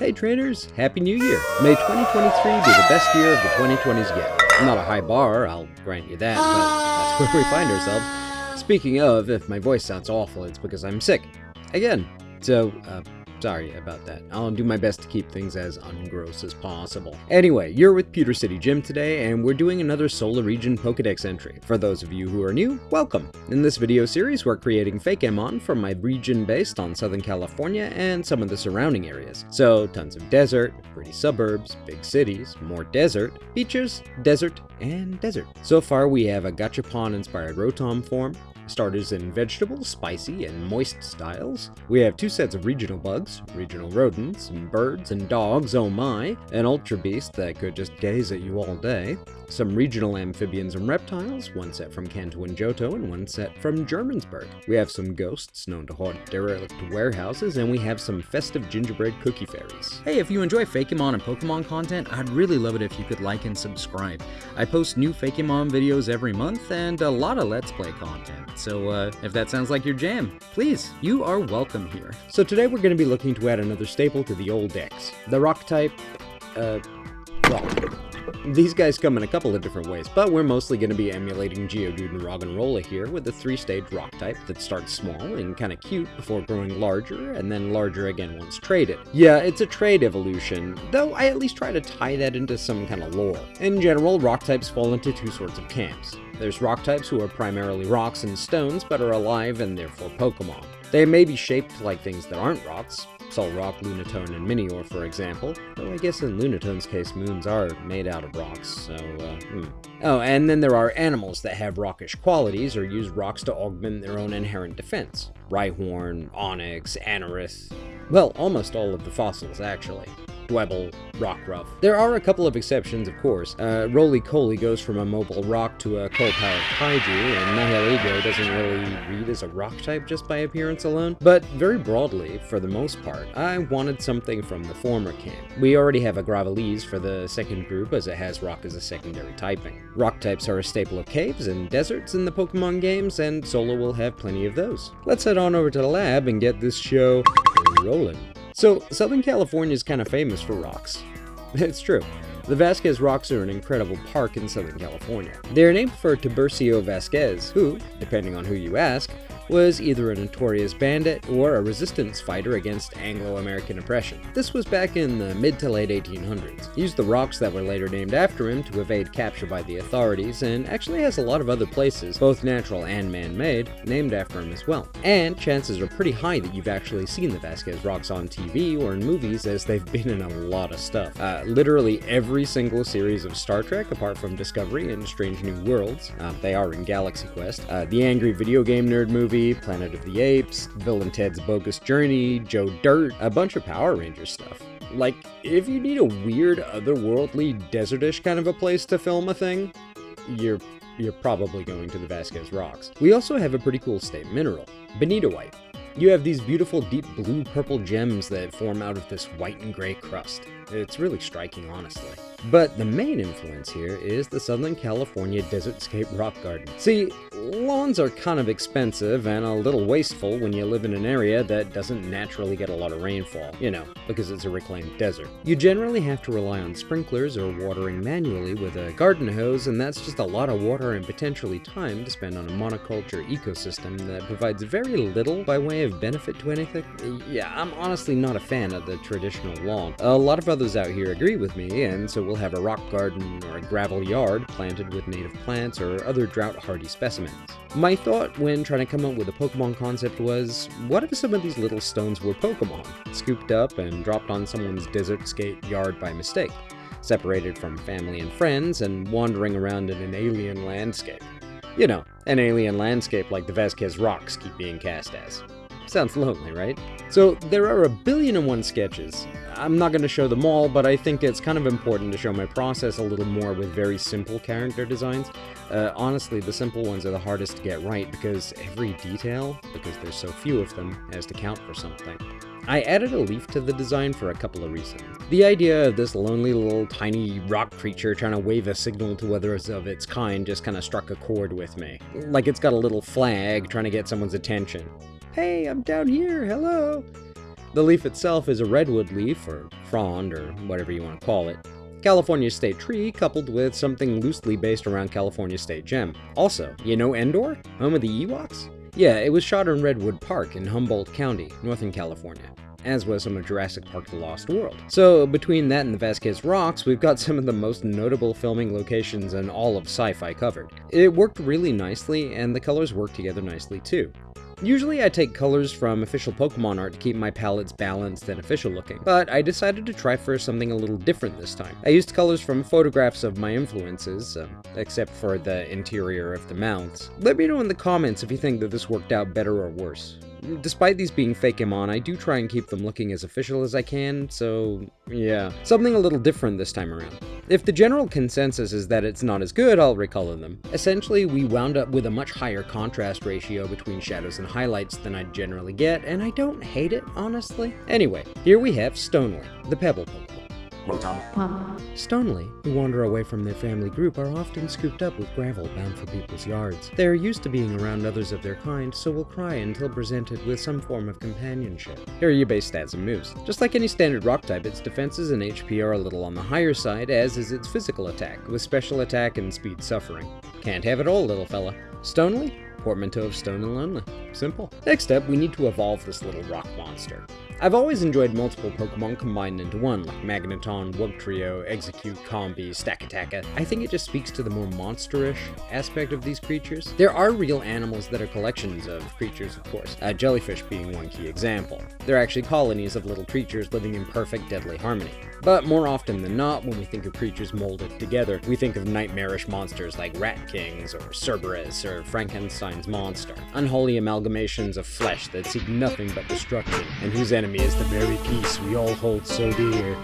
Hey trainers, Happy New Year! May 2023 be the best year of the 2020s yet. Not a high bar, I'll grant you that, but that's where we find ourselves. Speaking of, if my voice sounds awful, it's because I'm sick. Again. So, sorry about that. I'll do my best to keep things as ungross as possible. Anyway, you're with Pewter City Gym today, and we're doing another Solah Region Pokedex entry. For those of you who are new, welcome! In this video series, we're creating Fakemon from my region based on Southern California and some of the surrounding areas. So, tons of desert, pretty suburbs, big cities, more desert, beaches, desert, and desert. So far, we have a Gachapon-inspired Rotom form, starters in vegetable, spicy, and moist styles. We have two sets of regional bugs, regional rodents, and birds and dogs, oh my, an ultra beast that could just gaze at you all day, some regional amphibians and reptiles, one set from Kanto and Johto, and one set from Germansburg. We have some ghosts known to haunt derelict warehouses, and we have some festive gingerbread cookie fairies. Hey, if you enjoy Fakemon and Pokemon content, I'd really love it if you could like and subscribe. I post new Fakemon videos every month and a lot of Let's Play content. So if that sounds like your jam, please, you are welcome here. So today we're going to be looking to add another staple to the old decks. The rock type, rock. These guys come in a couple of different ways, but we're mostly going to be emulating Geodude and Roggenrola here with a 3-stage rock type that starts small and kind of cute before growing larger and then larger again once traded. Yeah, it's a trade evolution, though I at least try to tie that into some kind of lore. In general, rock types fall into two sorts of camps. There's rock types who are primarily rocks and stones but are alive and therefore Pokemon. They may be shaped like things that aren't rocks, Solrock, Lunatone, and Minior, for example, though I guess in Lunatone's case, moons are made out of rocks, so, Oh, and then there are animals that have rockish qualities or use rocks to augment their own inherent defense. Rhyhorn, Onyx, Anorith, well, almost all of the fossils, actually. Dwebble, Rockruff. There are a couple of exceptions, of course. Roly-Coly goes from a mobile rock to a coal-powered kaiju, and Nihilego doesn't really read as a rock type just by appearance alone. But very broadly, for the most part, I wanted something from the former camp. We already have a Gravelese for the second group, as it has rock as a secondary typing. Rock types are a staple of caves and deserts in the Pokemon games, and Solah will have plenty of those. Let's head on over to the lab and get this show rolling. So, Southern California is kind of famous for rocks. It's true. The Vasquez Rocks are an incredible park in Southern California. They're named for Tiburcio Vasquez, who, depending on who you ask, was either a notorious bandit or a resistance fighter against Anglo-American oppression. This was back in the mid to late 1800s. He used the rocks that were later named after him to evade capture by the authorities, and actually has a lot of other places, both natural and man-made, named after him as well. And chances are pretty high that you've actually seen the Vasquez Rocks on TV or in movies, as they've been in a lot of stuff. Literally every single series of Star Trek, apart from Discovery and Strange New Worlds. They are in Galaxy Quest. The angry video game nerd movie, Planet of the Apes, Bill and Ted's Bogus Journey, Joe Dirt, a bunch of Power Rangers stuff. Like, if you need a weird, otherworldly, desertish kind of a place to film a thing, you're probably going to the Vasquez Rocks. We also have a pretty cool state mineral, benitoite. You have these beautiful deep blue-purple gems that form out of this white and gray crust. It's really striking, honestly. But the main influence here is the Southern California Desertscape Rock Garden. See, lawns are kind of expensive and a little wasteful when you live in an area that doesn't naturally get a lot of rainfall, you know, because it's a reclaimed desert. You generally have to rely on sprinklers or watering manually with a garden hose, and that's just a lot of water and potentially time to spend on a monoculture ecosystem that provides very little by way of benefit to anything. Yeah, I'm honestly not a fan of the traditional lawn. A lot of others out here agree with me, and so we'll have a rock garden or a gravel yard planted with native plants or other drought-hardy specimens. My thought when trying to come up with a Pokemon concept was, what if some of these little stones were Pokemon, scooped up and dropped on someone's desertscape yard by mistake, separated from family and friends and wandering around in an alien landscape? You know, an alien landscape like the Vasquez Rocks keep being cast as. Sounds lonely, right? So there are 1,000,001 sketches. I'm not going to show them all, but I think it's kind of important to show my process a little more with very simple character designs. Honestly, the simple ones are the hardest to get right because every detail, because there's so few of them, has to count for something. I added a leaf to the design for a couple of reasons. The idea of this lonely little tiny rock creature trying to wave a signal to others of its kind just kind of struck a chord with me. Like it's got a little flag trying to get someone's attention. Hey, I'm down here, hello! The leaf itself is a redwood leaf, or frond, or whatever you want to call it. California State Tree coupled with something loosely based around California State Gem. Also, you know Endor? Home of the Ewoks? Yeah, it was shot in Redwood Park in Humboldt County, Northern California, as was some of Jurassic Park The Lost World. So between that and the Vasquez Rocks, we've got some of the most notable filming locations in all of sci-fi covered. It worked really nicely, and the colors worked together nicely too. Usually I take colors from official Pokemon art to keep my palettes balanced and official looking, but I decided to try for something a little different this time. I used colors from photographs of my influences, except for the interior of the mouths. Let me know in the comments if you think that this worked out better or worse. Despite these being Fakemon, I do try and keep them looking as official as I can, so yeah. Something a little different this time around. If the general consensus is that it's not as good, I'll recolor them. Essentially, we wound up with a much higher contrast ratio between shadows and highlights than I'd generally get, and I don't hate it, honestly. Anyway, here we have Stonely, the Pebble Pokemon. Stonely, who wander away from their family group, are often scooped up with gravel bound for people's yards. They are used to being around others of their kind, so will cry until presented with some form of companionship. Here are your base stats and moves. Just like any standard rock type, its defenses and HP are a little on the higher side, as is its physical attack, with special attack and speed suffering. Can't have it all, little fella. Stonely? Portmanteau of Stone and Lonely. Simple. Next up, we need to evolve this little rock monster. I've always enjoyed multiple Pokemon combined into one, like Magneton, Wugtrio, Execute, Combi, Stakataka. I think it just speaks to the more monsterish aspect of these creatures. There are real animals that are collections of creatures, of course, jellyfish being one key example. They're actually colonies of little creatures living in perfect deadly harmony. But more often than not, when we think of creatures molded together, we think of nightmarish monsters like Rat Kings, or Cerberus, or Frankenstein's monster. Unholy amalgamations of flesh that seek nothing but destruction, and whose enemy is the very peace we all hold so dear.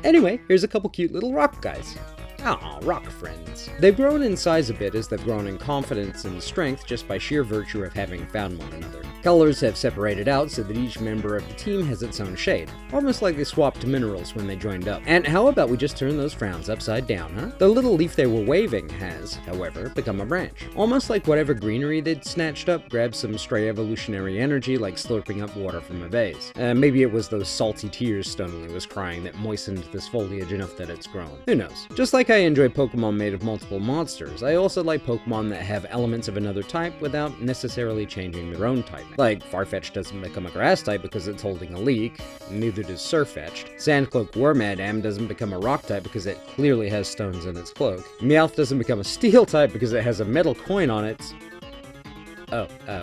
Anyway, here's a couple cute little rock guys. Aw, rock friends. They've grown in size a bit as they've grown in confidence and strength just by sheer virtue of having found one another. Colors have separated out so that each member of the team has its own shade, almost like they swapped minerals when they joined up. And how about we just turn those frowns upside down, huh? The little leaf they were waving has, however, become a branch. Almost like whatever greenery they'd snatched up grabbed some stray evolutionary energy like slurping up water from a vase. Maybe it was those salty tears Stonely was crying that moistened this foliage enough that it's grown. Who knows? Just like I enjoy Pokemon made of multiple monsters, I also like Pokemon that have elements of another type without necessarily changing their own type. Like, Farfetch'd doesn't become a grass type because it's holding a leek, neither does Surfetch'd. Sandcloak Wormadam doesn't become a rock type because it clearly has stones in its cloak. Meowth doesn't become a steel type because it has a metal coin on its...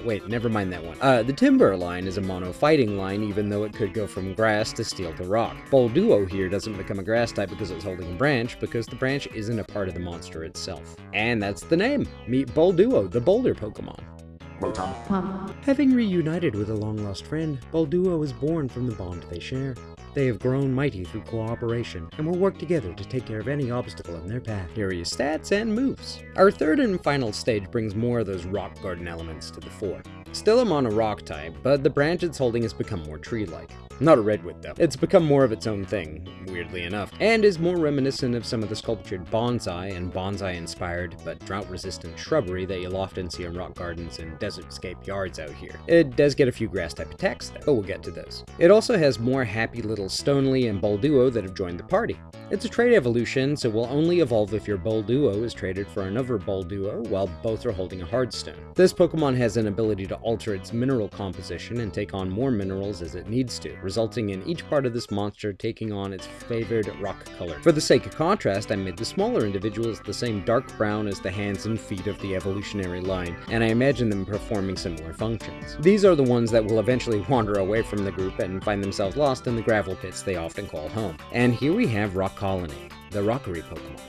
wait, never mind that one. The Timber line is a mono fighting line, even though it could go from grass to steel to rock. Bolduo here doesn't become a grass type because it's holding a branch, because the branch isn't a part of the monster itself. And that's the name. Meet Bolduo, the boulder Pokemon. Having reunited with a long-lost friend, Bolduo is born from the bond they share. They have grown mighty through cooperation, and will work together to take care of any obstacle in their path. Here are your stats and moves. Our third and final stage brings more of those rock garden elements to the fore. Still a mono rock type, but the branch it's holding has become more tree-like. Not a redwood though. It's become more of its own thing, weirdly enough, and is more reminiscent of some of the sculptured bonsai and bonsai-inspired but drought-resistant shrubbery that you'll often see in rock gardens and desertscape yards out here. It does get a few grass-type attacks though, but we'll get to those. It also has more happy little Stonely and Bolduo that have joined the party. It's a trait evolution, so will only evolve if your Bolduo is traded for another Bolduo while both are holding a hard stone. This Pokemon has an ability to alter its mineral composition and take on more minerals as it needs to, resulting in each part of this monster taking on its favored rock color. For the sake of contrast, I made the smaller individuals the same dark brown as the hands and feet of the evolutionary line, and I imagine them performing similar functions. These are the ones that will eventually wander away from the group and find themselves lost in the gravel pits they often call home. And here we have Rock Colony, the rockery Pokemon.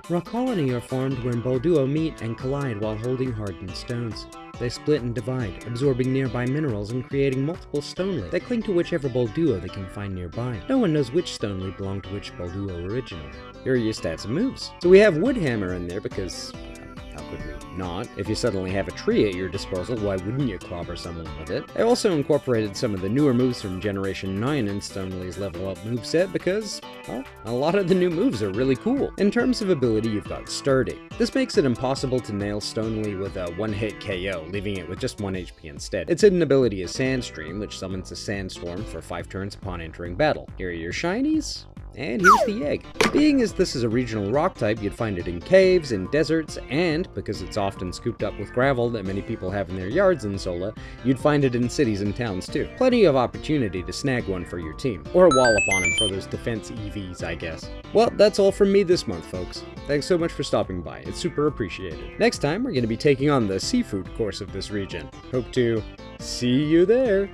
Rock Colony are formed when Bolduo meet and collide while holding hardened stones. They split and divide, absorbing nearby minerals and creating multiple Stonely that cling to whichever Bolduo they can find nearby. No one knows which Stonely belonged to which Bolduo originally. Here are your stats and moves. So we have Woodhammer in there because... how would we not? If you suddenly have a tree at your disposal, why wouldn't you clobber someone with it? I also incorporated some of the newer moves from Generation 9 in Stonely's Level Up moveset because, well, a lot of the new moves are really cool. In terms of ability, you've got Sturdy. This makes it impossible to nail Stonely with a one-hit KO, leaving it with just 1 HP instead. Its hidden ability is Sandstream, which summons a sandstorm for 5 turns upon entering battle. Here are your shinies. And here's the egg. Being as this is a regional rock type, you'd find it in caves, in deserts, and, because it's often scooped up with gravel that many people have in their yards in Solah, you'd find it in cities and towns too. Plenty of opportunity to snag one for your team. Or wallop on him for those defense EVs, I guess. Well, that's all from me this month, folks. Thanks so much for stopping by, it's super appreciated. Next time, we're going to be taking on the seafood course of this region. Hope to see you there.